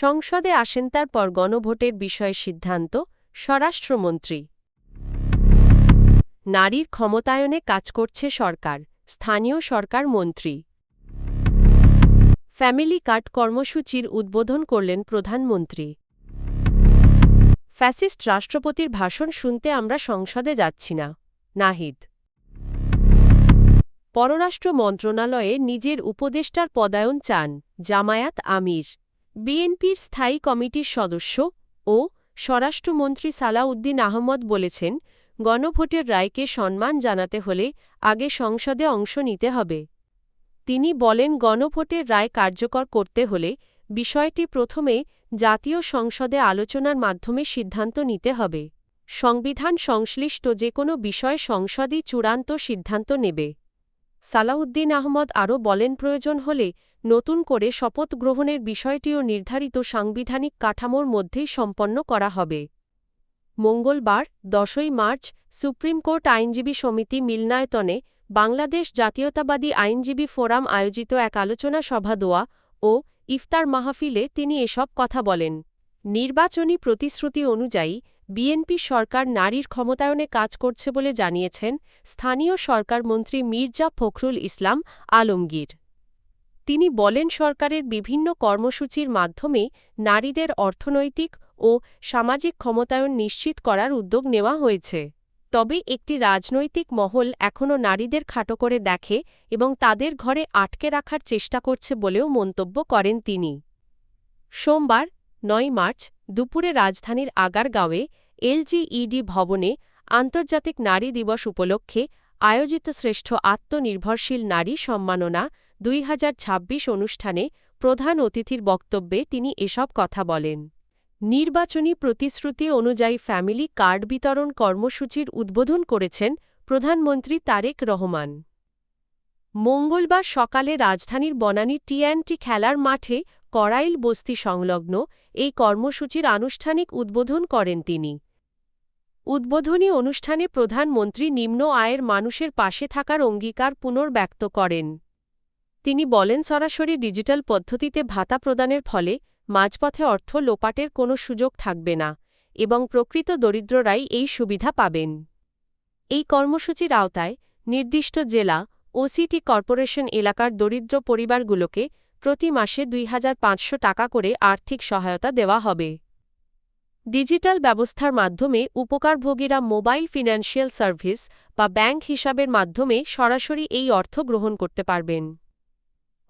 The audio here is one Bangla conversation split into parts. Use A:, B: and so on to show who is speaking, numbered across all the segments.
A: সংসদে আসেন তারপর গণভোটের বিষয়ে সিদ্ধান্ত স্বরাষ্ট্রমন্ত্রী। নারীর ক্ষমতায়নে কাজ করছে সরকার, স্থানীয় সরকার মন্ত্রী। ফ্যামিলি কার্ড কর্মসূচির উদ্বোধন করলেন প্রধানমন্ত্রী। ফ্যাসিস্ট রাষ্ট্রপতির ভাষণ শুনতে আমরা সংসদে যাচ্ছি না, নাহিদ। পররাষ্ট্র মন্ত্রণালয়ে নিজের উপদেষ্টার পদায়ন চান জামায়াত আমির। বিএনপির স্থায়ী কমিটির সদস্য ও স্বরাষ্ট্রমন্ত্রী সালাউদ্দিন আহমদ বলেছেন, গণভোটের রায়কে সম্মান জানাতে হলে আগে সংসদে অংশ নিতে হবে। তিনি বলেন, গণভোটের রায় কার্যকর করতে হলে বিষয়টি প্রথমে জাতীয় সংসদে আলোচনার মাধ্যমে সিদ্ধান্ত নিতে হবে। সংবিধান সংশ্লিষ্ট যে কোনো বিষয়ে সংসদই চূড়ান্ত সিদ্ধান্ত নেবে। সালাউদ্দিন আহমদ আরও বলেন, প্রয়োজন হলে নতুন করে শপথ গ্রহণের বিষয়টিও নির্ধারিত সাংবিধানিক কাঠামোর মধ্যেই সম্পন্ন করা হবে। মঙ্গলবার 10ই মার্চ সুপ্রিম কোর্ট আইনজীবী সমিতি মিলনায়তনে বাংলাদেশ জাতীয়তাবাদী আইনজীবী ফোরাম আয়োজিত এক আলোচনা সভা দোয়া ও ইফতার মাহফিলে তিনি এসব কথা বলেন। নির্বাচনী প্রতিশ্রুতি অনুযায়ী বিএনপি সরকার নারীর ক্ষমতায়নে কাজ করছে বলে জানিয়েছেন স্থানীয় সরকারমন্ত্রী মির্জা ফখরুল ইসলাম আলমগীর। তিনি বলেন, সরকারের বিভিন্ন কর্মসূচির মাধ্যমে নারীদের অর্থনৈতিক ও সামাজিক ক্ষমতায়ন নিশ্চিত করার উদ্যোগ নেওয়া হয়েছে। তবে একটি রাজনৈতিক মহল এখনও নারীদের খাটো করে দেখে এবং তাদের ঘরে আটকে রাখার চেষ্টা করছে বলেও মন্তব্য করেন তিনি। সোমবার 9 মার্চ দুপুরে রাজধানীর আগারগাঁওয়ে এলজিইডি ভবনে আন্তর্জাতিক নারী দিবস উপলক্ষে আয়োজিত শ্রেষ্ঠ আত্মনির্ভরশীল নারী সম্মাননা 2026 অনুষ্ঠানে প্রধান অতিথির বক্তব্যে তিনি এসব কথা বলেন। নির্বাচনী প্রতিশ্রুতি অনুযায়ী ফ্যামিলি কার্ড বিতরণ কর্মসূচির উদ্বোধন করেছেন প্রধানমন্ত্রী তারেক রহমান। মঙ্গলবার সকালে রাজধানীর বনানী টি&টি খেলার মাঠে কড়াইল বস্তি সংলগ্ন এই কর্মসূচির আনুষ্ঠানিক উদ্বোধন করেন তিনি। উদ্বোধনী অনুষ্ঠানে প্রধানমন্ত্রী নিম্ন আয়ের মানুষের পাশে থাকার অঙ্গীকার পুনর্ব্যক্ত করেন। তিনি বলেন, সরাসরি ডিজিটাল পদ্ধতিতে ভাতা প্রদানের ফলে মাঝপথে অর্থ লোপাটের কোনো সুযোগ থাকবে না এবং প্রকৃত দরিদ্ররাই এই সুবিধা পাবেন। এই কর্মসূচির আওতায় নির্দিষ্ট জেলা ও সিটি কর্পোরেশন এলাকার দরিদ্র পরিবারগুলোকে প্রতি মাসে 2500 টাকা করে আর্থিক সহায়তা দেওয়া হবে। ডিজিটাল ব্যবস্থার মাধ্যমে উপকারভোগীরা মোবাইল ফিন্যান্সিয়াল সার্ভিস বা ব্যাংক হিসাবের মাধ্যমে সরাসরি এই অর্থ গ্রহণ করতে পারবেন।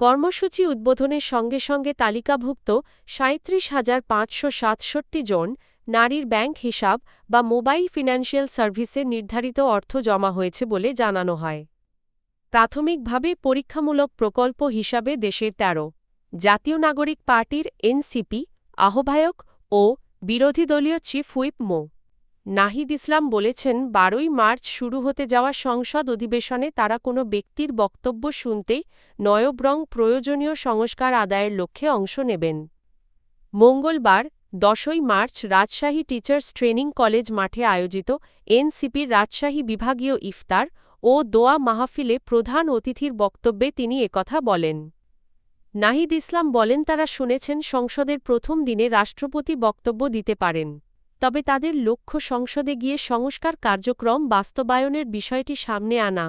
A: কর্মসূচি উদ্বোধনের সঙ্গে সঙ্গে তালিকাভুক্ত 37,567 জন নারীর ব্যাংক হিসাব বা মোবাইল ফিন্যান্সিয়াল সার্ভিসে নির্ধারিত অর্থ জমা হয়েছে বলে জানানো হয়। প্রাথমিকভাবে পরীক্ষামূলক প্রকল্প হিসাবে দেশের 13 জাতীয় নাগরিক পার্টির এনসিপি আহ্বায়ক ও বিরোধী দলীয় চিফ হুইপ মো. নাহিদ ইসলাম বলেছেন, 12ই মার্চ শুরু হতে যাওয়া সংসদ অধিবেশনে তারা কোনো ব্যক্তির বক্তব্য শুনতে নয় বরং প্রয়োজনীয় সংস্কার আদায়ের লক্ষ্যে অংশ নেবেন। মঙ্গলবার 10ই March Rajshahi teachers training college মাঠে আয়োজিত এনসিপির রাজশাহী বিভাগীয় ইফতার ও দোয়া মাহফিলে প্রধান অতিথির বক্তব্যে তিনি একথা বলেন। নাহিদ ইসলাম বলেন, তারা শুনেছেন সংসদের প্রথম দিনে রাষ্ট্রপতি বক্তব্য দিতে পারেন, তবে তাদের লক্ষ্য সংসদে গিয়ে সংস্কার কার্যক্রম বাস্তবায়নের বিষয়টি সামনে আনা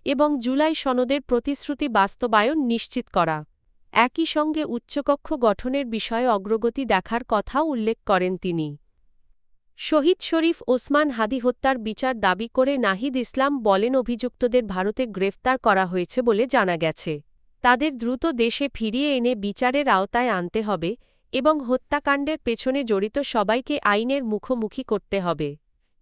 A: এবং জুলাই সনদের প্রতিশ্রুতি বাস্তবায়ন নিশ্চিত করা। একই সঙ্গে উচ্চকক্ষ গঠনের বিষয়ে অগ্রগতি দেখার কথাও উল্লেখ করেন তিনি। শহীদ শরীফ ওসমান হাদী হত্যার বিচার দাবি করে নাহিদ ইসলাম বলেন, অভিযুক্তদের ভারতে গ্রেফতার করা হয়েছে বলে জানা গেছে। তাদের দ্রুত দেশে ফিরিয়ে এনে বিচারের আওতায় আনতে হবে এবং হত্যাকাণ্ডের পেছনে জড়িত সবাইকে আইনের মুখোমুখি করতে হবে।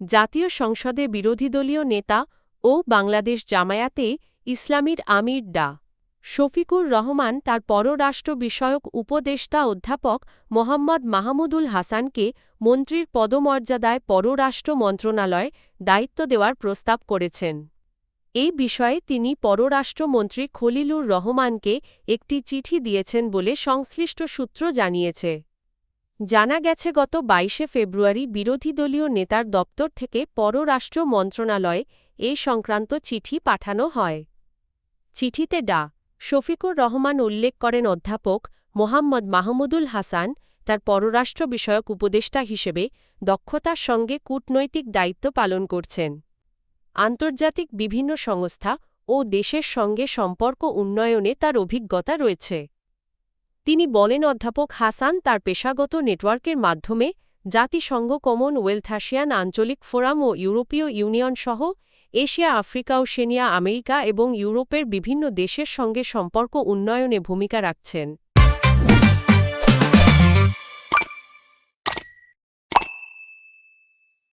A: জাতীয় সংসদে বিরোধীদলীয় নেতা ও বাংলাদেশ জামায়াতে ইসলামীর আমির ডা. শফিকুর রহমান তার পররাষ্ট্র বিষয়ক উপদেষ্টা অধ্যাপক মোহাম্মদ মাহমুদুল হাসানকে মন্ত্রীর পদমর্যাদায় পররাষ্ট্র মন্ত্রণালয় দায়িত্ব দেওয়ার প্রস্তাব করেছেন। এই বিষয়ে তিনি পররাষ্ট্রমন্ত্রী খলিলুর রহমানকে একটি চিঠি দিয়েছেন বলে সংশ্লিষ্ট সূত্র জানিয়েছে। জানা গেছে, গত 22শে ফেব্রুয়ারি বিরোধী দলীয় নেতার দপ্তর থেকে পররাষ্ট্র মন্ত্রণালয়ে এ সংক্রান্ত চিঠি পাঠানো হয়। চিঠিতে ডা. শফিকুর রহমান উল্লেখ করেন, অধ্যাপক মোহাম্মদ মাহমুদুল হাসান তার পররাষ্ট্র বিষয়ক উপদেষ্টা হিসেবে দক্ষতার সঙ্গে কূটনৈতিক দায়িত্ব পালন করছেন। আন্তর্জাতিক বিভিন্ন সংস্থা ও দেশের সঙ্গে সম্পর্ক উন্নয়নে তার অভিজ্ঞতা রয়েছে। তিনি বলেন, অধ্যাপক হাসান তার পেশাগত নেটওয়ার্কের মাধ্যমে জাতিসংঘ, কমনওয়েলথ, আসিয়ান আঞ্চলিক ফোরাম ও ইউরোপীয় ইউনিয়ন সহ এশিয়া, আফ্রিকা, ওশেনিয়া, আমেরিকা এবং ইউরোপের বিভিন্ন দেশের সঙ্গে সম্পর্ক উন্নয়নে ভূমিকা রাখছেন।